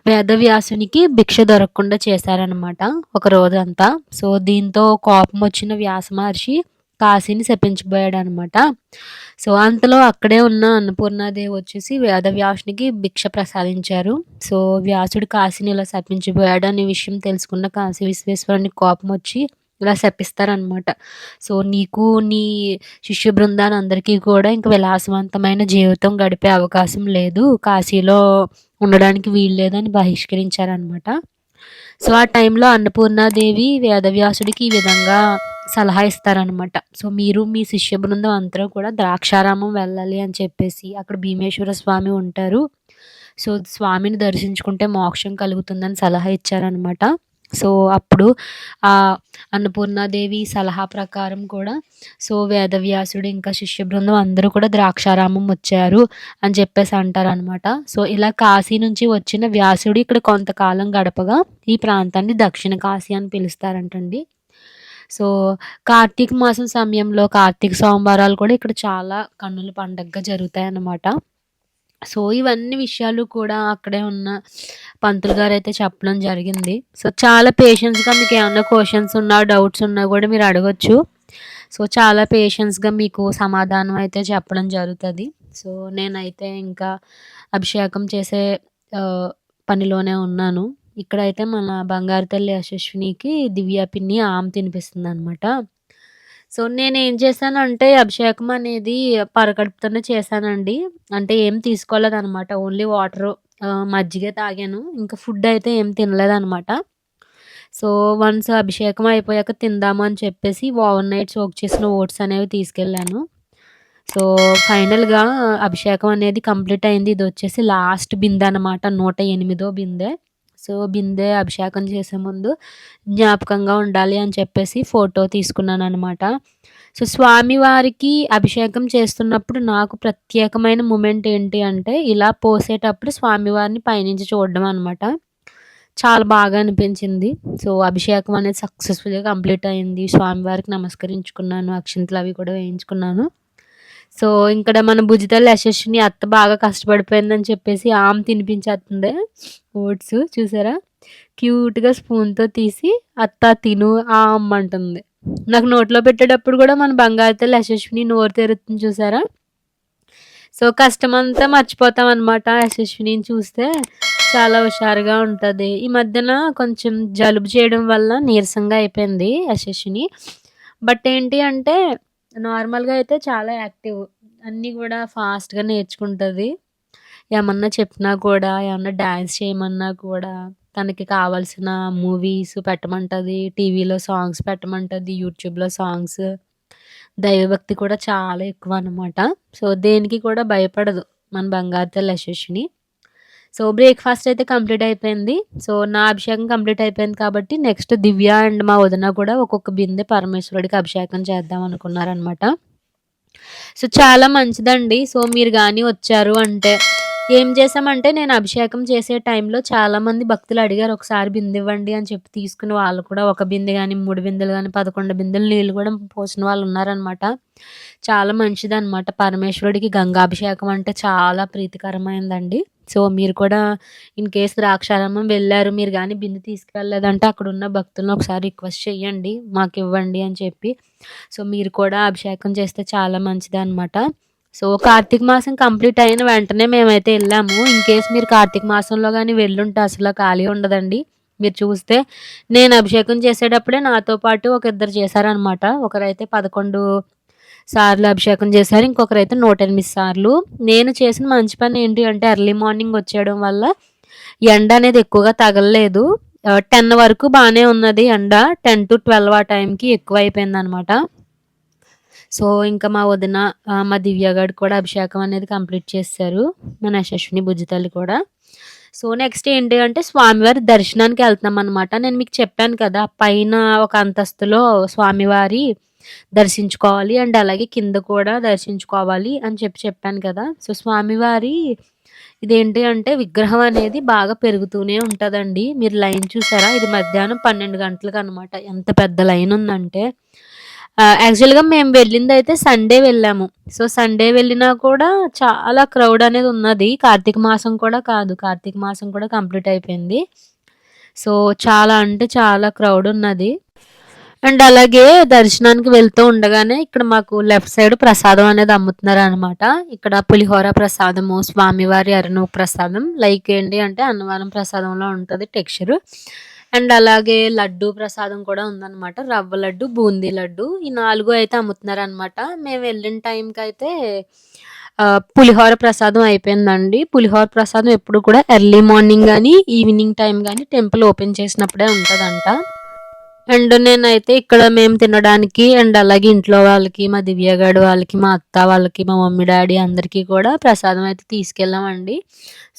[SPEAKER 1] వేదవ్యాసునికి భిక్ష దొరకకుండా చేశారనమాట ఒక రోజంతా. సో, దీంతో కోపమొచ్చిన వ్యాస మహర్షి కాశీని శపించబోయాడనమాట. సో, అంతలో అక్కడే ఉన్న అన్నపూర్ణాదేవి వచ్చేసి వేదవ్యాసునికి భిక్ష ప్రసాదించారు. సో, వ్యాసుడు కాశీని ఇలా శపించబోయాడు అనే విషయం తెలుసుకున్న కాశీ విశ్వేశ్వరునికి కోపమొచ్చి ఇలా శపిస్తారనమాట. సో, నీకు నీ శిష్య బృందానందరికీ కూడా ఇంక విలాసవంతమైన జీవితం గడిపే అవకాశం లేదు. కాశీలో ఉండడానికి వీల్లేదని బహిష్కరించారనమాట. సో, ఆ టైంలో అన్నపూర్ణాదేవి వేదవ్యాసుడికి ఈ విధంగా సలహా ఇస్తారనమాట. సో, మీరు మీ శిష్య బృందం అందరూ కూడా ద్రాక్షారామం వెళ్ళాలి అని చెప్పేసి అక్కడ భీమేశ్వర స్వామి ఉంటారు. సో, స్వామిని దర్శించుకుంటే మోక్షం కలుగుతుందని సలహా ఇచ్చారనమాట. సో, అప్పుడు అన్నపూర్ణాదేవి సలహా ప్రకారం కూడా సో, వేదవ్యాసుడు ఇంకా శిష్య బృందం అందరూ కూడా ద్రాక్షారామం వచ్చారు అని చెప్పేసి అంటారనమాట. సో, ఇలా కాశీ నుంచి వచ్చిన వ్యాసుడు ఇక్కడ కొంతకాలం గడపగా ఈ ప్రాంతాన్ని దక్షిణ కాశీ అని పిలుస్తారంటండి. సో, కార్తీక మాసం సమయంలో కార్తీక సోమవారాలు కూడా ఇక్కడ చాలా కన్నుల పండగగా జరుగుతాయన్నమాట. సో, ఇవన్నీ విషయాలు కూడా అక్కడే ఉన్న పంతులు గారైతే చెప్పడం జరిగింది. సో, చాలా పేషెన్స్‌గా మీకేమన్నా క్వెషన్స్ ఉన్నా, డౌట్స్ ఉన్నా గూడా మీరు అడగొచ్చు. సో, చాలా పేషెన్స్‌గా మీకు సమాధానం అయితే చెప్పడం జరుగుతది. సో, నేనైతే ఇంకా అభిషేకం చేసే ఆహ్, పనిలోనే ఉన్నాను. ఇక్కడైతే మన బంగారు తల్లి యశస్వినికి దివ్య పిన్ని ఆమె తినిపిస్తుందనమాట. సో, నేనేం చేశానంటే అభిషేకం అనేది పరగడుపుతోనే చేశానండి. అంటే ఏం తీసుకోలేదనమాట. ఓన్లీ వాటరు మజ్జిగే తాగాను. ఇంకా ఫుడ్ అయితే ఏం తినలేదనమాట. సో, వన్స్ అభిషేకం అయిపోయాక తిందాము అని చెప్పేసి ఓవర్ నైట్ సోక్ చేసిన ఓట్స్ అనేవి తీసుకెళ్ళాను. సో, ఫైనల్‌గా అభిషేకం అనేది కంప్లీట్ అయింది. ఇదొచ్చేసి లాస్ట్ బిందె అనమాట. 108 బిందె. సో, బిందె అభిషేకం చేసే ముందు జ్ఞాపకంగా ఉండాలి అని చెప్పేసి ఫోటో తీసుకున్నాననమాట. సో, స్వామివారికి అభిషేకం చేస్తున్నప్పుడు నాకు ప్రత్యేకమైన మూమెంట్ ఏంటి అంటే, ఇలా పోసేటప్పుడు స్వామివారిని పైనుంచి చూడడం అనమాట. చాలా బాగా అనిపించింది. సో, అభిషేకం అనేది సక్సెస్‌ఫుల్‌గా కంప్లీట్ అయింది. స్వామివారికి నమస్కరించుకున్నాను. అక్షింతలవి కూడా వేయించుకున్నాను. సో, ఇక్కడ మన బుజ్జితల్లి యశస్విని అత్త బాగా కష్టపడిపోయిందని చెప్పేసి ఆమె తినిపించేత్తంది ఓట్స్ చూసారా? క్యూట్‌గా స్పూన్‌తో తీసి "అత్త తిను" అంటుంది. నాకు నోట్లో పెట్టేటప్పుడు కూడా మన బంగారు తల్లి యశస్విని నోరు తెరుతుంది చూసారా? సో, కష్టమంతా మర్చిపోతామనమాట యశస్వినిని చూస్తే. చాలా హుషారుగా ఉంటది. ఈ మధ్యన కొంచెం జలుబు చేయడం వల్ల నీరసంగా అయిపోయింది యశస్విని. బట్ ఏంటి అంటే నార్మల్‌గా అయితే చాలా యాక్టివ్. అన్నీ గూడా ఫాస్ట్‌గా నేర్చుకుంటది. ఏమన్నా చెప్పినా కూడా, ఏమన్నా డాన్స్ చేయమన్నా కూడా, తనకి కావాల్సిన మూవీస్ పెట్టమంటది. టీవీలో సాంగ్స్ పెట్టమంటది. యూట్యూబ్‌లో సాంగ్స్. దైవభక్తి కూడా చాలా ఎక్కువనమాట. సో, దేనికి కూడా భయపడదు మన బంగారు తల్లి యశస్విని. సో, బ్రేక్‌ఫాస్ట్ అయితే కంప్లీట్ అయిపోయింది. సో, నా అభిషేకం కంప్లీట్ అయిపోయింది కాబట్టి నెక్స్ట్ దివ్య అండ్ మా వదిన కూడా ఒక్కొక్క బిందె పరమేశ్వరుడికి అభిషేకం చేద్దాం అనుకున్నారనమాట. సో, చాలా మంచిదండి. సో, మీరు గాని వచ్చారు అంటే ఏం చేశామంటే నేను అభిషేకం చేసే టైంలో చాలామంది భక్తులు అడిగారు ఒకసారి బిందెవ్వండి అని చెప్పి తీసుకుని వాళ్ళు కూడా ఒక బిందె గాని, 3 బిందెలు గాని, 11 బిందెలు నీళ్ళు కూడా పోసిన వాళ్ళున్నారనమాట. చాలా మంచిదనమాట. పరమేశ్వరుడికి గంగాభిషేకం అంటే చాలా ప్రీతికరమైందండి. సో, మీరు కూడా ఇన్ కేస్ ద్రాక్షారామం వెళ్లారు, మీరు గాని బిందె తీసుకెళ్ళలేదంటే అక్కడున్న భక్తులను ఒకసారి రిక్వెస్ట్ చేయండి. మాకివ్వండి అని చెప్పి. సో, మీరు కూడా అభిషేకం చేస్తే చాలా మంచిదనమాట. సో, కార్తీక మాసం కంప్లీట్ అయిన వెంటనే మేమైతే ఎళ్ళాము. ఇన్ కేస్ మీరు కార్తీక మాసంలో గాని వెళ్ళుంటే అసల ఖాళీ ఉండదండి. మీరు చూస్తే నేను అభిషేకం చేసేటప్పుడే నాతో పాటు ఒక ఇద్దరు చేశారనమాట. ఒకరైతే 11 సార్లు అభిషేకం చేశారు. ఇంకొకరైతే 108 సార్లు. నేను చేసిన మంచి పని ఏంటి అంటే ఎర్లీ మార్నింగ్ వచ్చేయడం వల్ల ఎండ అనేది ఎక్కువగా తగలలేదు. 10 వరకు బానే ఉన్నది ఎండ. 10-12 ఆ టైంకి ఎక్కువైపోయిందనమాట. సో, ఇంకా మా వదిన మా దివ్య గారికి కూడా అభిషేకం అనేది కంప్లీట్ చేసేశారు. మన యశస్విని బుజ్జి తల్లి కూడా. సో, నెక్స్ట్ ఏంటి అంటే స్వామివారి దర్శనానికి ఎళ్తున్నామనమాట. నేను మీకు చెప్పాను కదా! పైన ఒక అంతస్తులో స్వామివారి దర్శించుకోవాలి. అండ్ అలాగే కింద కూడా దర్శించుకోవాలి అని చెప్పాను కదా! సో, స్వామివారి ఇదేంటి అంటే విగ్రహం అనేది బాగా పెరుగుతూనే ఉంటదండి. మీరు లైన్ చూసారా? ఇది మధ్యాహ్నం 12 గంటలకనమాట. ఎంత పెద్ద లైన్ ఉందంటే యాక్చువల్‌గా మేము వెళ్ళిందయితే సండే వెళ్ళాము. సో, సండే వెళ్ళినా కూడా చాలా క్రౌడ్ అనేది ఉన్నది. కార్తీక మాసం కూడా కాదు. కార్తీక మాసం కూడా కంప్లీట్ అయిపోయింది. సో, చాలా అంటే చాలా క్రౌడ్ ఉన్నది. అండ్ అలాగే దర్శనానికి వెళ్తూ ఉండగానే ఇక్కడ మాకు లెఫ్ట్ సైడ్ ప్రసాదం అనేది అమ్ముతున్నారనమాట. ఇక్కడ పులిహోర ప్రసాదము, స్వామివారి అరనూక ప్రసాదం లైక్ ఏంటి అంటే అన్నవరం ప్రసాదంలో ఉంటది టెక్స్చర్. అండ్ అలాగే లడ్డు ప్రసాదం కూడా ఉందనమాట. రవ్వ లడ్డు, బూందీ లడ్డు ఈ 4 అయితే అమ్ముతున్నారనమాట. మేము వెళ్ళిన టైంకయితే పులిహోర ప్రసాదం అయిపోయిందండి. పులిహోర ప్రసాదం ఎప్పుడు కూడా ఎర్లీ మార్నింగ్ గానీ, ఈవినింగ్ టైం గానీ టెంపుల్ ఓపెన్ చేసినప్పుడే ఉంటదంట. అండ్ నేనైతే ఇక్కడ మేము తినడానికి అండ్ అలాగే ఇంట్లో వాళ్ళకి, మా దివ్య గడు వాళ్ళకి, మా అత్త వాళ్ళకి, మా మమ్మీ, డ్యాడీ అందరికీ కూడా ప్రసాదం అయితే తీసుకెళ్ళామండి.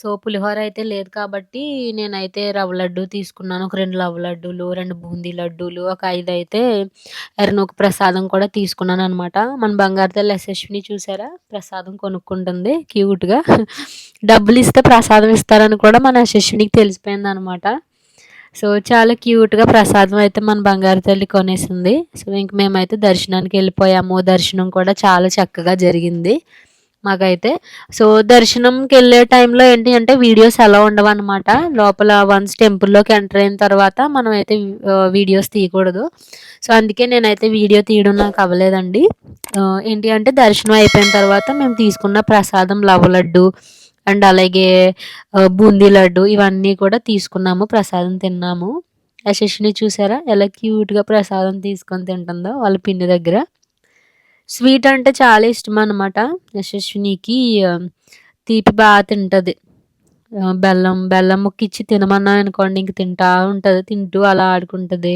[SPEAKER 1] సో, పులిహోర అయితే లేదు కాబట్టి నేనైతే రవ్వ లడ్డు తీసుకున్నాను. ఒక 2 రవ్వ లడ్డూలు, 2 బూందీ లడ్డూలు, ఒక 5 అయితే ఎర్రనూక ప్రసాదం కూడా తీసుకున్నాననమాట. మన బంగారు తల్లి యశస్విని చూసారా? ప్రసాదం కొనుక్కుంటుంది క్యూట్‌గా. డబ్బులిస్తే ప్రసాదం ఇస్తారని కూడా మన యశస్వినికి తెలిసిపోయిందనమాట. సో, చాలా క్యూట్‌గా ప్రసాదం అయితే మన బంగారు తల్లి కొనేసింది. సో, ఇంక మేమైతే దర్శనానికెళ్ళిపోయాము. దర్శనం కూడా చాలా చక్కగా జరిగింది మాకైతే. సో, దర్శనంకెళ్ళే టైంలో ఏంటి అంటే వీడియోస్ అలో ఉండవనమాట. లోపల వన్స్ టెంపుల్‌లోకి ఎంటర్ అయిన తర్వాత మనమైతే వీడియోస్ తీయకూడదు. సో, అందుకే నేనైతే వీడియో తీయడం నాకు అవ్వలేదండి. ఏంటి అంటే దర్శనం అయిపోయిన తర్వాత మేము తీసుకున్న ప్రసాదం రవ్వ లడ్డు అండ్ అలాగే బూందీ లడ్డు ఇవన్నీ కూడా తీసుకున్నాము. ప్రసాదం తిన్నాము. యశస్విని చూసారా? ఎలా క్యూట్‌గా ప్రసాదం తీసుకొని తింటుందో వాళ్ళ పిన్ని దగ్గర. స్వీట్ అంటే చాలా ఇష్టమనమాట యశస్వినికి. తీపి తింటది. బెల్లం ముక్కిచ్చి తినమన్నామనుకోండి ఇంక తింటా ఉంటది. తింటూ అలా ఆడుకుంటది.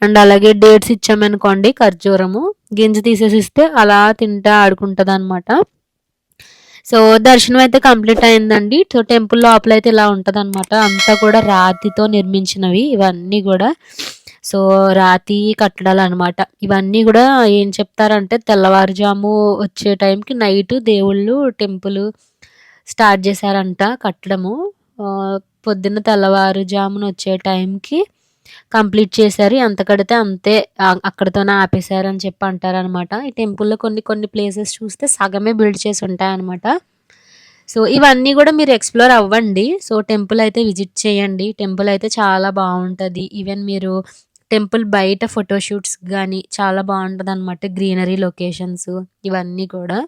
[SPEAKER 1] అండ్ అలాగే డేట్స్ ఇచ్చామనుకోండి ఖర్జూరము, గింజ తీసేసిస్తే అలా తింటా ఆడుకుంటదనమాట. సో, దర్శనం అయితే కంప్లీట్ అయిందండి. సో, టెంపుల్ లోపలైతే ఇలా ఉంటదనమాట. అంతా కూడా రాతితో నిర్మించినవి ఇవన్నీ గూడా. సో, రాతి కట్టడాలనమాట. ఇవన్నీ గూడా ఏం చెప్తారంటే తెల్లవారుజాము వచ్చే టైంకి నైటు దేవుళ్ళు టెంపుల్ స్టార్ట్ చేశారంట కట్టడము. పొద్దున్న తెల్లవారుజామున వచ్చే టైంకి కంప్లీట్ చేశారు. ఎంత కడితే అంతే అక్కడితోనే ఆపేశారని చెప్పి అంటారనమాట. ఈ టెంపుల్‌లో కొన్ని ప్లేసెస్ చూస్తే సగమే బిల్డ్ చేసి ఉంటాయనమాట. సో, ఇవన్నీ గూడా మీరు ఎక్స్‌ప్లోర్ అవ్వండి. సో, టెంపుల్ అయితే విజిట్ చేయండి. టెంపుల్ అయితే చాలా బావుంటది. ఈవెన్ మీరు టెంపుల్ బయట ఫోటో షూట్స్ గానీ చాలా బావుంటదనమాట. గ్రీనరీ లొకేషన్స్ ఇవన్నీ కూడా.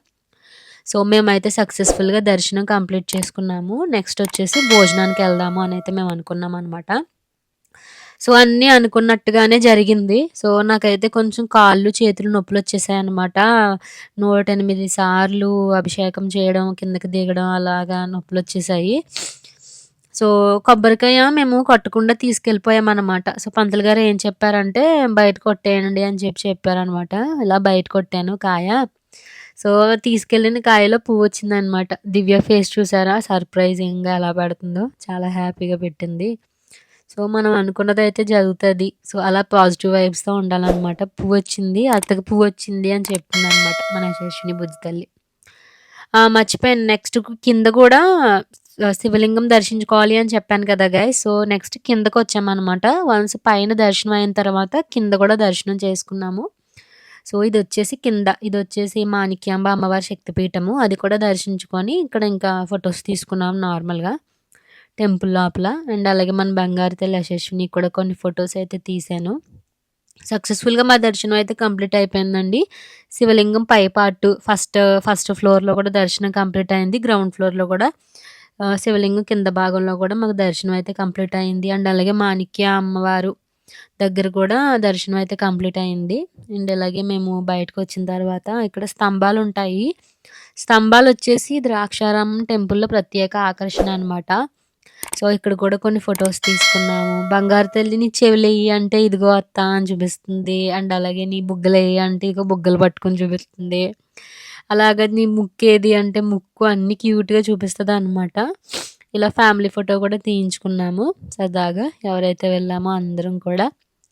[SPEAKER 1] సో, మేమైతే సక్సెస్‌ఫుల్‌గా దర్శనం కంప్లీట్ చేసుకున్నాము. నెక్స్ట్ వచ్చేసి భోజనానికెళ్దాము అనైతే మేము అనుకున్నామనమాట. సో, అన్నీ అనుకున్నట్టుగానే జరిగింది. సో, నాకైతే కొంచెం కాళ్ళు, చేతులు నొప్పులొచ్చేసాయనమాట. 108 సార్లు అభిషేకం చేయడం, కిందకి దిగడం అలాగా నొప్పులొచ్చేసాయి. సో, కొబ్బరికాయ మేము కొట్టకుండా తీసుకెళ్ళిపోయామనమాట. సో, పంతులు గారు ఏం చెప్పారంటే, "బయట కొట్టేయండి" అని చెప్పారనమాట. ఇలా బయట కొట్టాను కాయ. సో, తీసుకెళ్ళిన కాయలో పువ్వొచ్చిందనమాట. దివ్య ఫేస్ చూసారా? సర్ప్రైజింగ్‌గా ఎలా పెడుతుందో. చాలా హ్యాపీగా పెట్టింది. సో, మనం అనుకున్నదైతే జరుగుతది. సో, అలా పాజిటివ్ వైబ్స్‌తో ఉండాలనమాట. పువ్వొచ్చింది, అత్తకి పువ్వొచ్చింది అని చెప్పిందనమాట మన యశస్విని బుజ్జి తల్లి. మర్చిపోయాను నెక్స్ట్ కింద గూడా శివలింగం దర్శించుకోవాలి అని చెప్పాను కదా గైస్. సో, నెక్స్ట్ కిందకొచ్చామనమాట. వన్స్ పైన దర్శనం అయిన తర్వాత కింద గూడా దర్శనం చేసుకున్నాము. సో, ఇదొచ్చేసి కింద. ఇదొచ్చేసి మాణిక్యాంబ అమ్మవారి శక్తిపీఠము. అది కూడా దర్శించుకొని ఇక్కడ ఇంకా ఫోటోస్ తీసుకున్నాం నార్మల్‌గా టెంపుల్ లోపల. అండ్ అలాగే మన బంగారు తల్లి యశస్వినికి కూడా కొన్ని ఫోటోస్ అయితే తీశాను. సక్సెస్‌ఫుల్‌గా మా దర్శనం అయితే కంప్లీట్ అయిపోయిందండి. శివలింగం పై పార్ట్ ఫస్ట్ ఫ్లోర్‌లో కూడా దర్శనం కంప్లీట్ అయింది. గ్రౌండ్ ఫ్లోర్‌లో కూడా శివలింగం కింద భాగంలో కూడా మాకు దర్శనం అయితే కంప్లీట్ అయింది. అండ్ అలాగే మాణిక్య అమ్మవారు దగ్గర కూడా దర్శనం అయితే కంప్లీట్ అయింది. అండ్ అలాగే మేము బయటకొచ్చిన తర్వాత ఇక్కడ స్తంభాలుంటాయి. స్తంభాలొచ్చేసి ద్రాక్షారామం టెంపుల్‌లో ప్రత్యేక ఆకర్షణ అనమాట. సో, ఇక్కడ కూడా కొన్ని ఫోటోస్ తీసుకున్నాము. బంగారు తల్లి నీ చెవులెయ్యి అంటే ఇదిగో అత్త అని చూపిస్తుంది. అండ్ అలాగే నీ బుగ్గలెయ్యి అంటే ఇగో బుగ్గలు పట్టుకొని చూపిస్తుంది. అలాగ నీ ముక్కేది అంటే ముక్కు అన్నీ క్యూట్‌గా చూపిస్తదనమాట. ఇలా ఫ్యామిలీ ఫోటో కూడా తీయించుకున్నాము సరదాగా. ఎవరైతే వెళ్ళామో అందరం కూడా.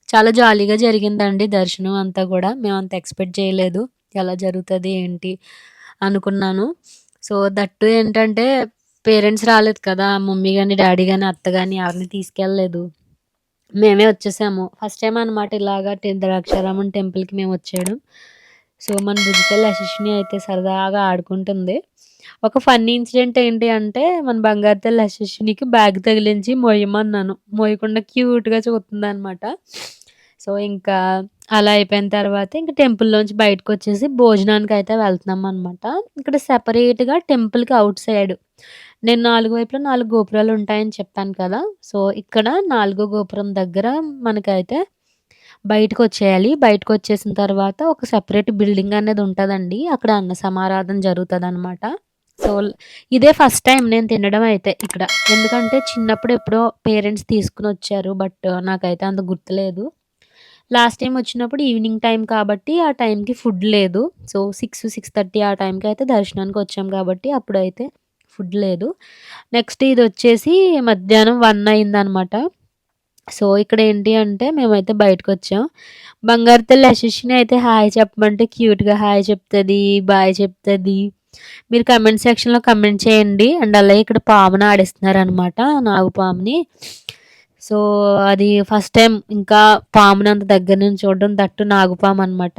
[SPEAKER 1] చాలా జాలీగా జరిగిందండి దర్శనం అంతా కూడా. మేమంత ఎక్స్‌పెక్ట్ చేయలేదు. ఎలా జరుగుతది ఏంటి అనుకున్నాను. సో, దట్ టూ ఏంటంటే పేరెంట్స్ రాలేదు కదా! మమ్మీ గాని, డ్యాడీ గాని, అత్త గాని ఎవరిని తీసుకెళ్ళలేదు. మేమే వచ్చేసాము. ఫస్ట్ టైమ్ అనమాట ఇలాగా ద్రాక్షారామం టెంపుల్‌కి మేమొచ్చేయడం. సో, మన బుజ్జితల్లి యశస్విని అయితే సరదాగా ఆడుకుంటుంది. ఒక ఫన్నీ ఇన్సిడెంట్ ఏంటి అంటే, మన బంగారు తల్లి యశస్వినికి బ్యాగ్ తగిలించి మొయ్యమన్నాను. మొయ్యకుండా క్యూట్‌గా చూత్తుందనమాట. సో, ఇంకా అలా అయిపోయిన తర్వాత ఇంక టెంపుల్‌లోంచి బయటకొచ్చేసి భోజనానికైతే వెళ్తున్నామనమాట. ఇక్కడ సెపరేట్‌గా టెంపుల్‌కి ఔట్ సైడ్ నేను 4 వైపులా 4 గోపురాలుంటాయని చెప్పాను కదా! సో, ఇక్కడ నాలుగో గోపురం దగ్గర మనకైతే బయటకొచ్చేయాలి. బయటకొచ్చేసిన తర్వాత ఒక సెపరేట్ బిల్డింగ్ అనేది ఉంటదండి. అక్కడ అన్న సమారాధన జరుగుతదనమాట. సో, ఇదే ఫస్ట్ టైమ్ నేను తినడం అయితే ఇక్కడ. ఎందుకంటే చిన్నప్పుడు ఎప్పుడో పేరెంట్స్ తీసుకొనొచ్చారు. బట్ నాకైతే అంత గుర్తులేదు. లాస్ట్ టైమ్ వచ్చినప్పుడు ఈవినింగ్ టైమ్ కాబట్టి ఆ టైంకి ఫుడ్ లేదు. సో, 6, 6:30 ఆ టైంకయితే దర్శనానికొచ్చాం కాబట్టి అప్పుడైతే ఫుడ్ లేదు. నెక్స్ట్ ఇదొచ్చేసి మధ్యాహ్నం 1 అయిందనమాట. సో, ఇక్కడేంటి అంటే మేమైతే బయటకొచ్చాం. బంగారు తల్లి యశస్విని అయితే హాయ్ చెప్పమంటే క్యూట్‌గా హాయ్ చెప్తది, బాయ్ చెప్తది. మీరు కామెంట్ సెక్షన్‌లో కామెంట్ చేయండి. అండ్ అలాగే ఇక్కడ పాముని ఆడిస్తున్నారనమాట. నాగుపాముని. సో, అది ఫస్ట్ టైమ్ ఇంకా పాముని అంత దగ్గర నుంచి చూడడం. దట్టు నాగుపామనమాట.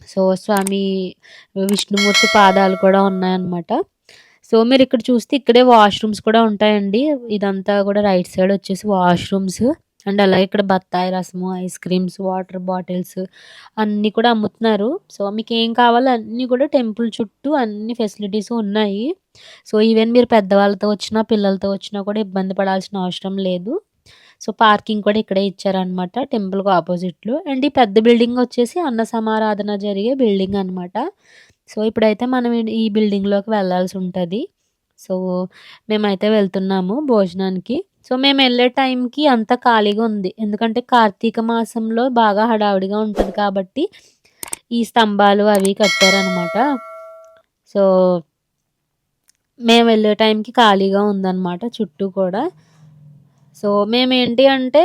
[SPEAKER 1] సో, స్వామి విష్ణుమూర్తి పాదాలు కూడా ఉన్నాయన్నమాట. సో, మీరిక్కడ చూస్తే ఇక్కడే వాష్‌రూమ్స్ కూడా ఉంటాయండి. ఇదంతా కూడా రైట్ సైడ్ వచ్చేసి వాష్‌రూమ్స్. అండ్ అలాగే ఇక్కడ బత్తాయి రసము, ఐస్ క్రీమ్స్, వాటర్ బాటిల్స్ అన్నీ కూడా అమ్ముతున్నారు. సో, మీకేం కావాలో అన్నీ కూడా టెంపుల్ చుట్టూ అన్ని ఫెసిలిటీస్ ఉన్నాయి. సో, ఈవెన్ మీరు పెద్దవాళ్ళతో వచ్చినా, పిల్లలతో వచ్చినా కూడా ఇబ్బంది పడాల్సిన అవసరం లేదు. సో, పార్కింగ్ కూడా ఇక్కడే ఇచ్చారనమాట టెంపుల్‌కి అపోజిట్‌లో. అండ్ ఈ పెద్ద బిల్డింగ్ వచ్చేసి అన్న సమారాధన జరిగే బిల్డింగ్ అనమాట. సో, ఇప్పుడైతే మనం ఈ బిల్డింగ్‌లోకి వెళ్ళాల్సుంటది. సో, మేమైతే వెళ్తున్నాము భోజనానికి. సో, మేమెళ్ళే టైంకి అంతా ఖాళీగా ఉంది. ఎందుకంటే కార్తీక మాసంలో బాగా హడావిడిగా ఉంటది కాబట్టి, ఈ స్తంభాలు అవి కట్టారనమాట. సో, మేమెళ్ళే టైంకి ఖాళీగా ఉందనమాట చుట్టూ కూడా. సో, మేమేంటి అంటే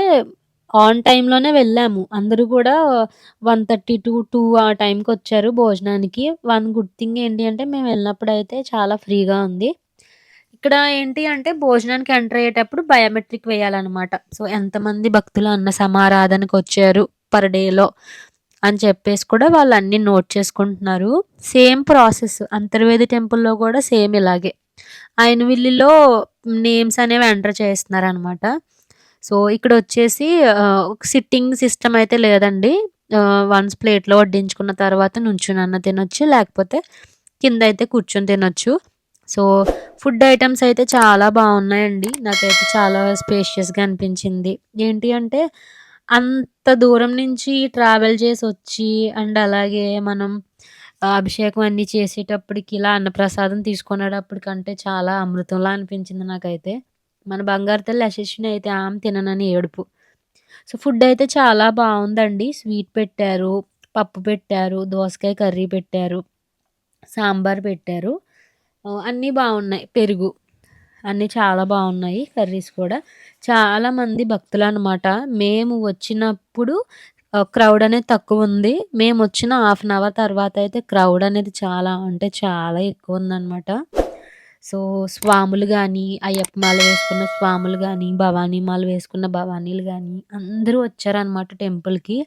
[SPEAKER 1] ఆన్ టైమ్‌లోనే వెళ్ళాము. అందరూ కూడా 1:30-2 ఆ టైంకొచ్చారు భోజనానికి. వన్ గుడ్ థింగ్ ఏంటి అంటే మేము వెళ్ళినప్పుడైతే చాలా ఫ్రీగా ఉంది. ఇక్కడ ఏంటి అంటే భోజనానికి ఎంటర్ అయ్యేటప్పుడు బయోమెట్రిక్ వేయాలనమాట. సో, ఎంతమంది భక్తులు అన్న సమారాధనకొచ్చారు పర్ డేలో అని చెప్పేసి కూడా వాళ్ళన్నీ నోట్ చేసుకుంటున్నారు. సేమ్ ప్రాసెస్ అంతర్వేది టెంపుల్‌లో కూడా సేమ్ ఇలాగే. అయినవిల్లిలో నేమ్స్ అనేవి ఎంటర్ చేస్తున్నారనమాట. సో, ఇక్కడొచ్చేసి ఒక సిట్టింగ్ సిస్టమ్ అయితే లేదండి. వన్స్ ప్లేట్‌లో వడ్డించుకున్న తర్వాత నుంచునన్నా తినొచ్చు. లేకపోతే కిందయితే కూర్చొని తినొచ్చు. సో, ఫుడ్ ఐటెమ్స్ అయితే చాలా బావున్నాయండి. నాకైతే చాలా స్పేషియస్‌గా అనిపించింది. ఏంటి అంటే అంత దూరం నుంచి ట్రావెల్ చేసొచ్చి అండ్ అలాగే మనం అభిషేకం అన్నీ చేసేటప్పటికి ఇలా అన్నప్రసాదం తీసుకునేటప్పటికంటే చాలా అమృతంలా అనిపించింది నాకైతే. మన బంగారు తల్లి యశస్విని అయితే ఆమె తిననని ఏడుపు. సో, ఫుడ్ అయితే చాలా బావుందండి. స్వీట్ పెట్టారు, పప్పు పెట్టారు, దోసకాయ కర్రీ పెట్టారు, సాంబార్ పెట్టారు. అన్నీ బావున్నాయి. పెరుగు అన్నీ చాలా బావున్నాయి. కర్రీస్ కూడా. చాలామంది భక్తులనమాట. మేము వచ్చినప్పుడు క్రౌడ్ అనేది తక్కువుంది. మేమొచ్చిన హాఫ్ అన్ అవర్ తర్వాత అయితే క్రౌడ్ అనేది చాలా అంటే చాలా ఎక్కువుందనమాట. సో, స్వాములు గానీ, అయ్యప్ప మాల వేసుకున్న స్వాములు గానీ, భవానీ మాల వేసుకున్న భవానీలు గానీ అందరూ వచ్చారనమాట టెంపుల్‌కి.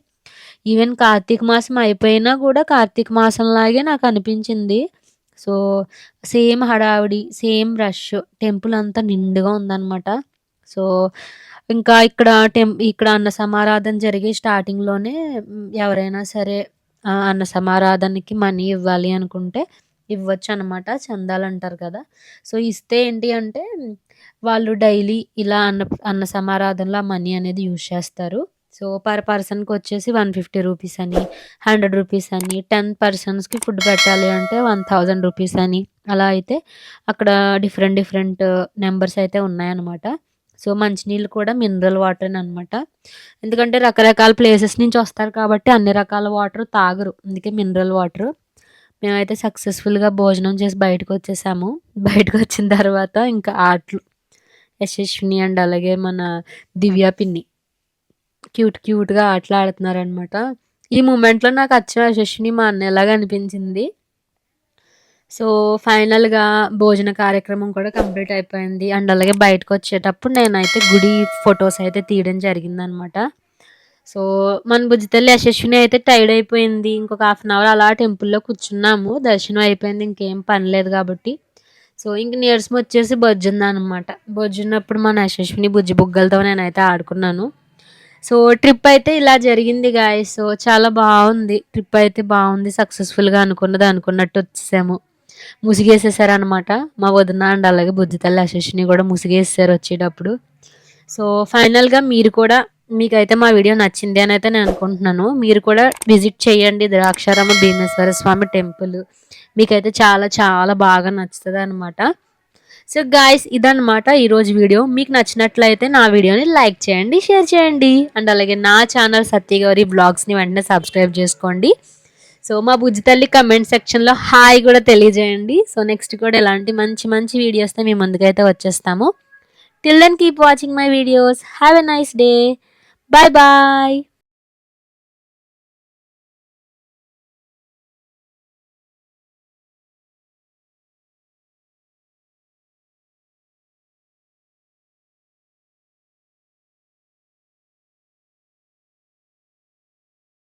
[SPEAKER 1] ఈవెన్ కార్తీక మాసం అయిపోయినా గూడా కార్తీక మాసంలాగే నాకనిపించింది. సో, సేమ్ హడావిడి, సేమ్ రష్ టెంపుల్ అంతా నిండుగా ఉందనమాట. సో, ఇంకా ఇక్కడ అన్న సమారాధన జరిగే స్టార్టింగ్‌లోనే ఎవరైనా సరే అన్న సమారాధనకి మనీ ఇవ్వాలి అనుకుంటే ఇవ్వొచ్చనమాట. చందాలంటారు కదా! సో, ఇస్తే ఏంటి అంటే వాళ్ళు డైలీ ఇలా అన్న సమారాధనలో ఆ మనీ అనేది యూజ్ చేస్తారు. సో, పర్ పర్సన్‌కొచ్చేసి రూ. 150 అని, రూ. 100 అని, 10 పర్సన్స్‌కి ఫుడ్ పెట్టాలి అంటే రూ. 1000 అని అలా అయితే అక్కడ డిఫరెంట్ డిఫరెంట్ నంబర్స్ అయితే ఉన్నాయన్నమాట. సో, మంచినీళ్ళు కూడా మినరల్ వాటరేననమాట. ఎందుకంటే రకరకాల ప్లేసెస్ నుంచి వస్తారు కాబట్టి అన్ని రకాల వాటర్ తాగరు. అందుకే మినరల్ వాటరు. మేమైతే సక్సెస్‌ఫుల్‌గా భోజనం చేసి బయటకొచ్చేసాము. బయటకొచ్చిన తర్వాత ఇంకా ఆటలు. యశస్విని అండ్ అలాగే మన దివ్య పిన్ని. క్యూట్‌గా ఆటలాడుతున్నారనమాట. ఈ మూమెంట్‌లో నాకు అచ్చం యశస్విని మా అన్నయ్యలాగా అనిపించింది. సో, ఫైనల్‌గా భోజన కార్యక్రమం కూడా కంప్లీట్ అయిపోయింది. అండ్ అలాగే బయటకొచ్చేటప్పుడు నేనైతే గుడి ఫోటోస్ అయితే తీయడం జరిగిందనమాట. సో, మన బుజ్జితల్లి యశస్విని అయితే టైర్డ్ అయిపోయింది. ఇంకొక హాఫ్ అన్ అవర్ అలా టెంపుల్‌లో కూర్చున్నాము. దర్శనం అయిపోయింది. ఇంకేం పని లేదు కాబట్టి. సో, ఇంక నీరసం వచ్చేసి బొజ్జుందనమాట. బొజ్జున్నప్పుడు మన యశస్విని బుజ్జి బుగ్గలతో నేనైతే ఆడుకున్నాను. సో, ట్రిప్ అయితే ఇలా జరిగింది గాయ్స్. సో, చాలా బావుంది. ట్రిప్ అయితే బావుంది. సక్సెస్‌ఫుల్‌గా అనుకున్నది అనుకున్నట్టు వచ్చేసాము. ముసిగేసేసారనమాట. మా వదిన అండ్ అలాగే బుజ్జితల్లి యశస్విని కూడా ముసిగేసేసారు వచ్చేటప్పుడు. సో, ఫైనల్‌గా మీరు కూడా మీకైతే మా వీడియో నచ్చింది అనైతే నేను అనుకుంటున్నాను. మీరు కూడా విజిట్ చేయండి ద్రాక్షారామ భీమేశ్వర స్వామి టెంపుల్. మీకైతే చాలా చాలా బాగా నచ్చుతదనమాట. సో, గాయ్స్ ఇదనమాట ఈరోజు వీడియో. మీకు నచ్చినట్లయితే నా వీడియోని లైక్ చేయండి, షేర్ చేయండి. అండ్ అలాగే నా ఛానల్ సత్యగౌరి వ్లాగ్స్‌ని వెంటనే సబ్స్క్రైబ్ చేసుకోండి. సో, మా బుజ్జి తల్లి కమెంట్ సెక్షన్‌లో హాయ్ కూడా తెలియజేయండి. సో, నెక్స్ట్ కూడా ఇలాంటి మంచి మంచి వీడియోస్‌తో మీ ముందుకైతే వచ్చేస్తాము. Till then, keep watching my videos. Have a nice day. Bye bye.